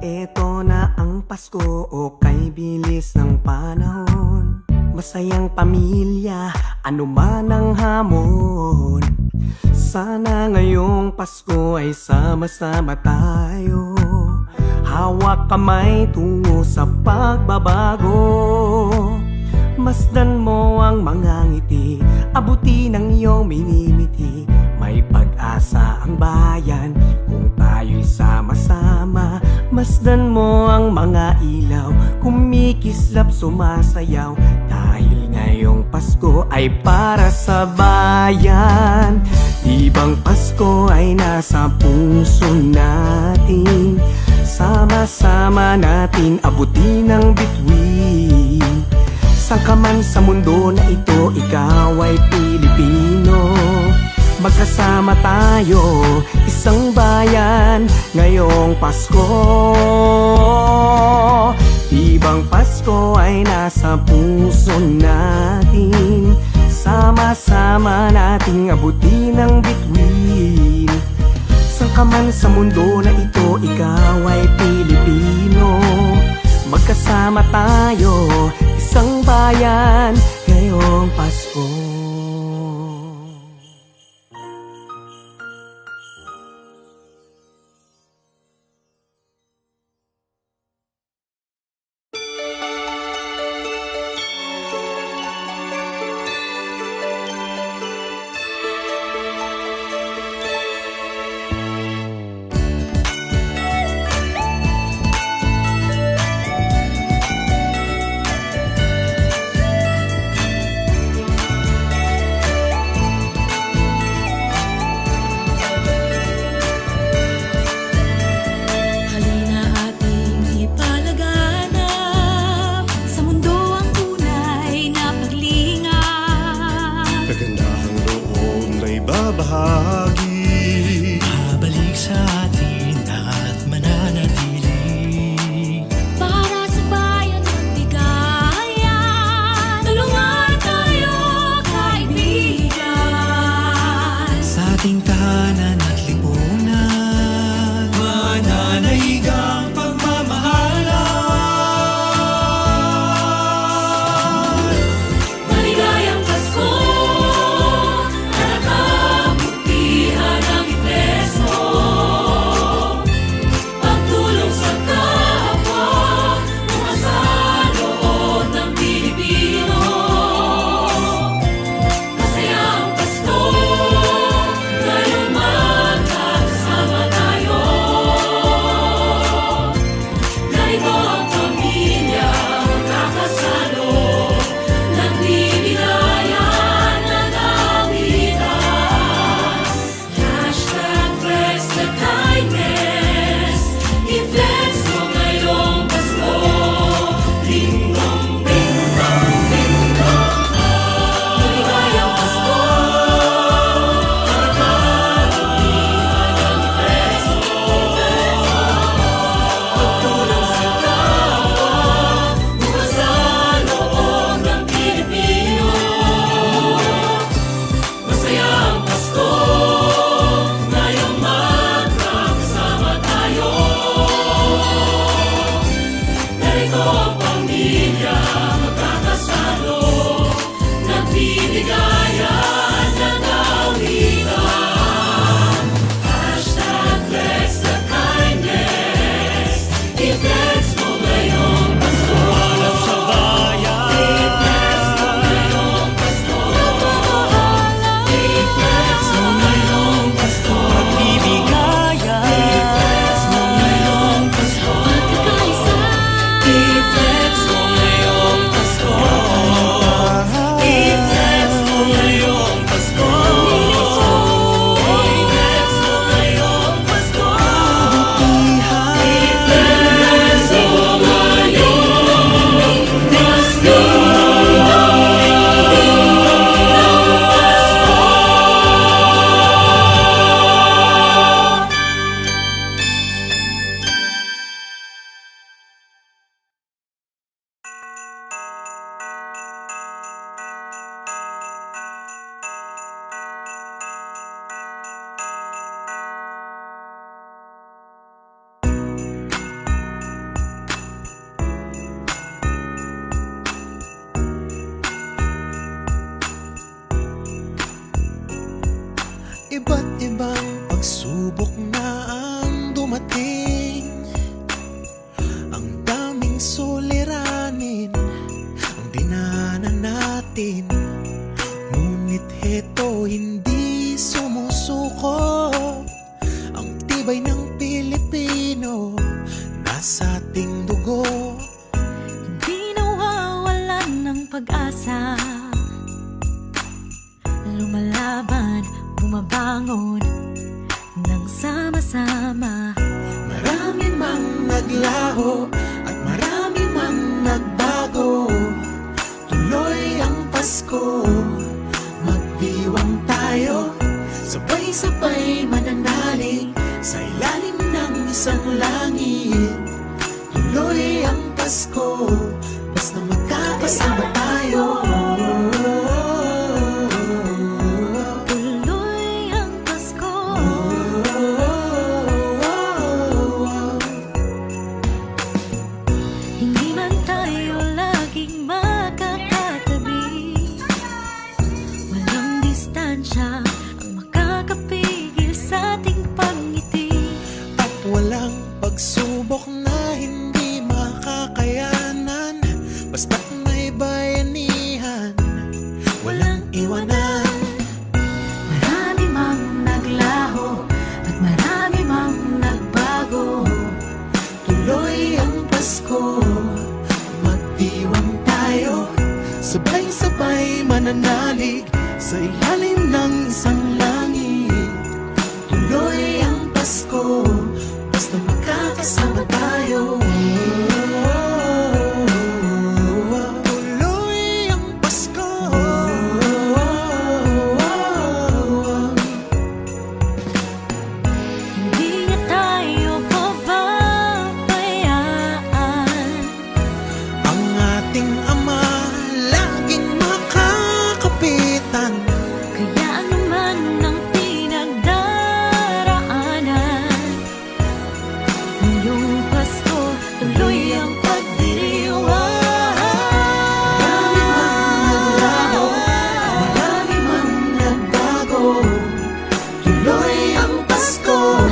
Eto na ang Pasko, o kay bilis ng panahon. Masayang pamilya, ano man ang hamon. Sana ngayong Pasko ay sama-sama tayo. Hawak kamay tungo sa pagbabago. Masdan mo ang mga ngiti, abuti ng iyong minimiti. May pag-asa ang bayan kung tayo'y sama-sama. Masdan mo ang mga ilaw, kumikislap sumasayaw. Dahil ngayong Pasko ay para sa bayan. Ibang Pasko ay nasa puso natin. Sama-sama natin abutin ang bituin. Saan ka man sa mundo na ito, ikaw ay Pilipino. Magkasama tayo, isang bayan, ngayong Pasko. Ibang Pasko ay nasa puso natin. Sama-sama nating abutin ang bituin. Saan ka man sa mundo na ito, ikaw ay Pilipino. Magkasama tayo, isang bayan, ngayong Pasko. Iba't ibang pagsubok na ang dumating. Ang daming suliranin ang dinaanan natin. Ngunit heto hindi sumusuko. Ang tibay ng Pilipino nasa ating dugo. Hindi nawawalan ng pag-asa. Lumalaban, bumabangon nang sama-sama. Marami mang naglaho at marami mang nagbago. Tuloy ang Pasko, magdiwang tayo. Sabay-sabay mananalig sa ilalim ng isang langit. Tuloy ang Pasko, basta magkakasama tayo. Tuloy ang Pasko. Hindi man tayo laging makakatabi. Walang distansya ang makakapigil sa ating pangiti. At walang pagsubok na hindi makakayanan. Basta't may bayanihan, walang iwanan. Marami mang naglaho at marami mang nagbago. Tuloy ang Pasko, magdiwang tayo. Sabay-sabay mananalig sa ilalim ng isang langit. Tuloy ang Pasko, basta magkakasama tayo. Tuloy ang Pasko. Hindi niya tayo pababayaan. Ang ating Ama laging makakapitan. Kaya anuman ang pinagdaraanan, ngayong Pasko, tuloy ang pagdiriwang. Marami mang naglaho, marami mang nagbago. Tuloy ang Pasko,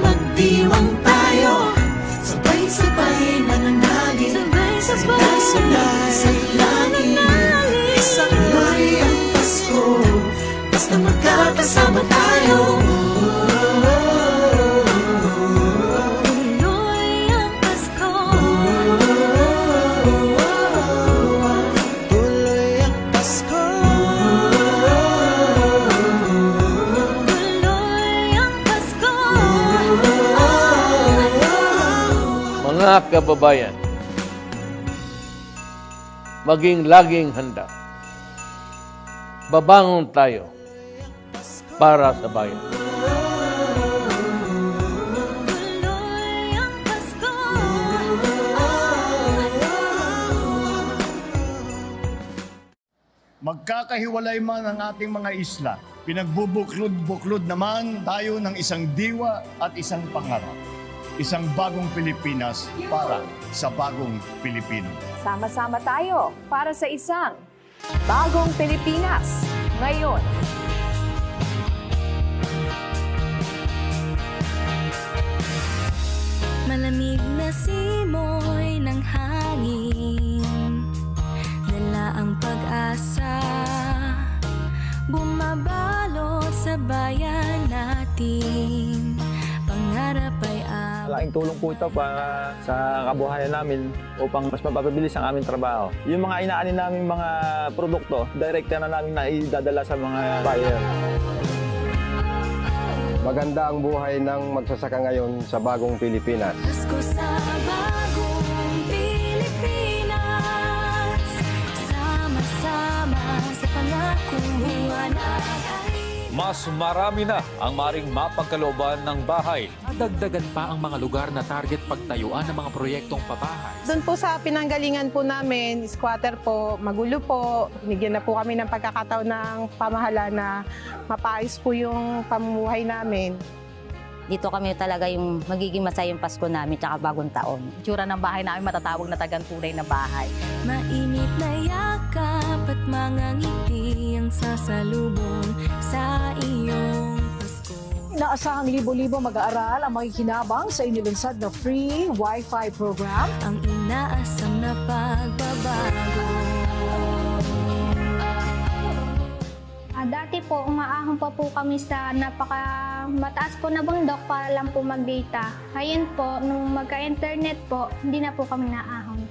magdiwang tayo. Sabay-sabay mananalig, sabay-sabay sa langit. Isang tuloy ang Pasko, basta magkakasama tayo. Tuloy ang Pasko. Tuloy ang Pasko. Tuloy ang Pasko. Mga kababayan, maging laging handa. Babangon tayo para sa bayan. Tuloy ang Pasko. Magkakahiwalay man ang ating mga isla, pinagbubuklod-buklod naman tayo ng isang diwa at isang pangarap. Isang bagong Pilipinas para sa bagong Pilipino. Sama-sama tayo para sa isang bagong Pilipinas ngayon. Malamig na simoy ng hangin, dala ang pag-asa, bumabalot sa bayan natin. Pangarap ay Malaking tulong po ito para sa kabuhayan namin upang mas mapapabilis ang aming trabaho. Yung mga inaanin naming mga produkto, direkta na namin naidadala sa mga buyer. Maganda ang buhay ng magsasaka ngayon sa bagong Pilipinas. Pasko sa bagong Pilipinas, sama-sama sa pangakong natin. Mas marami na ang maring mapagkalooban ng bahay. Dagdagan pa ang mga lugar na target pagtayuan ng mga proyektong pabahay. Doon po sa pinanggalingan po namin, squatter po, magulo po. Binigyan na po kami ng pagkakataon ng pamahala na mapaayos po yung pamumuhay namin. Dito kami talaga yung magiging masayang Pasko namin tsaka bagong taon. Tsura ng bahay namin matatawag na tagang tunay na bahay. Mainit na yakap at mga ngiti ang sasalubong sa iyong Pasko. Inaasahang libo-libo mag-aaral ang makikinabang sa inilunsad na free Wi-Fi program. Ang inaasam na pagbabago. Dati po, umaahon pa po kami sa mataas po na bundok para lang po mag-data. Ngayon po, nung magka-internet po, hindi na po kami naahon.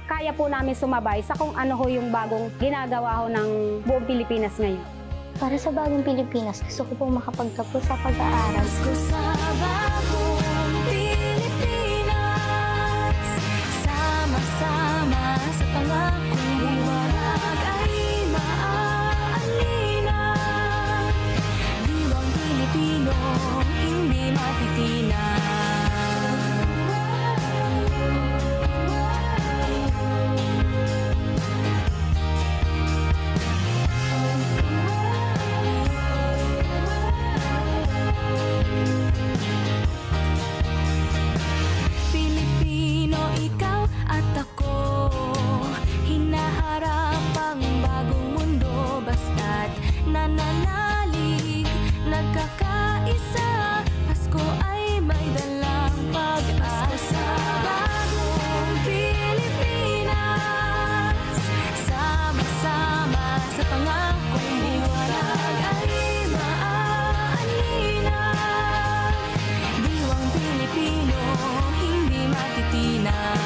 Kaya po namin sumabay sa kung ano ho yung bagong ginagawa ho ng buong Pilipinas ngayon. Para sa bagong Pilipinas, gusto ko po makapagtapos sa pag-aaral. Pasko sa bagong Pilipinas, sama-sama sa pangakong liwanag ay maaalina. Diwang Pilipino, hindi matitinag. Pilipino, ikaw at ako, hinaharap ang bagong mundo, basta't nananalig, nagkakaisa. Pasko ay may dalang pag-asa. Bagong Pilipinas, sama-sama sa pangakong liwanag ay maaalinag. Diwang Pilipino, hindi matitinag.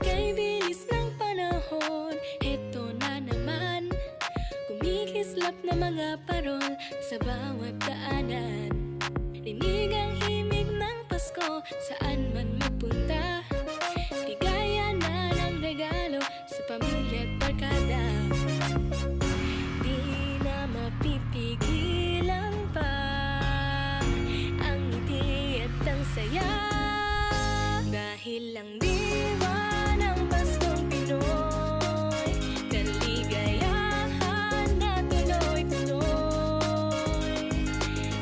Kay bilis ng panahon, eto na naman, kumikislap na mga parol sa bawat daanan. Rinig ang himig ng Pasko, saan man magpunta, ligaya na ng regalo sa pamilya at barkada. Di na mapipigilan pa ang ngiti at ang saya, dahil lang diwa ng Paskong Pinoy, kaligayahan na tuloy-tuloy.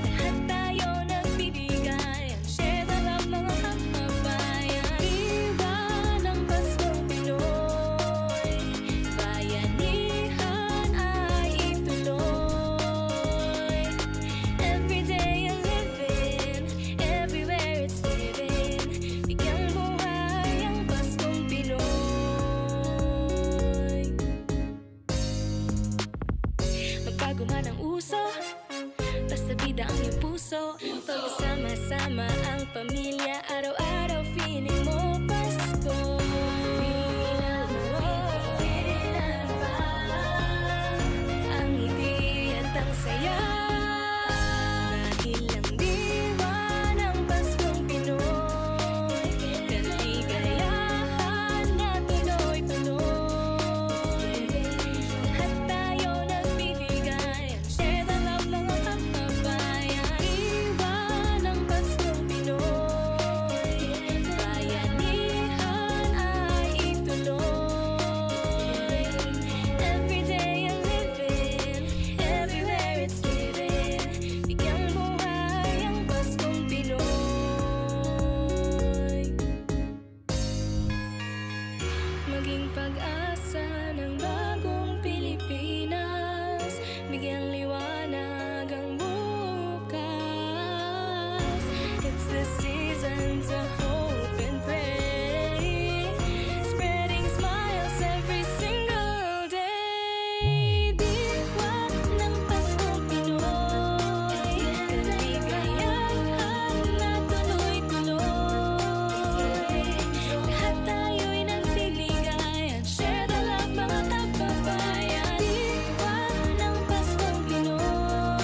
Lahat tayo nagbibigay, ang share na lang mga kababayan. Diwa ng Paskong Pinoy, bayanihan ay ituloy. Everyday ang living, everywhere it's living, bigyang buhay ang Paskong Pinoy. Magbago man ang uso, basta bida ang iyong puso. Pagkasama-sama ang pamilya, araw-araw feeling mo Pasko. Pigilan pa ang ngiti at ang saya, dahil lang diwa ng Paskong Pinoy, kaligayahan na tuloy-tuloy. Lahat tayo nagbibigay, ang share na lang mga kababayan. Diwa ng Paskong Pinoy, bayanihan ay ituloy. Everyday ang living, everywhere it's living, bigyang buhay ang Paskong Pinoy. Maging pag-asa ng bagong Pilipinas, bigyang liwanag ang bukas. It's the season to hope and pray, spreading smiles every single day. Diwa ng Paskong Pinoy, kaligayahan na tuloy-tuloy. Lahat tayo'y nagbibigay, and share the love mga kababayan. Diwa ng Paskong Pinoy,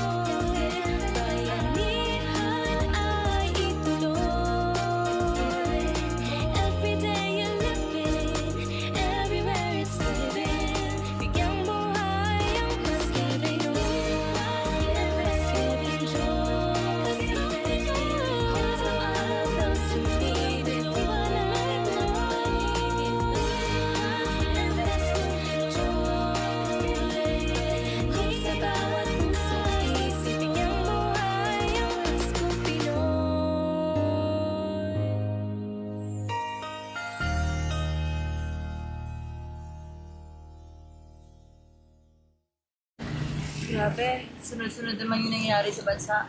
Grabe, sunod-sunod naman yung nangyayari sa bansa.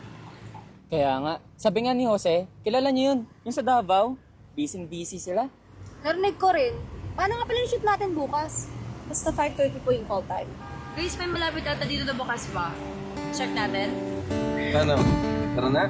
Kaya nga, sabi nga ni Jose, kilala niyo yun, yung sa Davao, busy sila. Narinig ko rin. Paano nga pala yung shoot natin bukas? Basta 5:30 po yung call time. Grace, may malapit ata dito na bukas pa. Check natin. Ano? Tara na?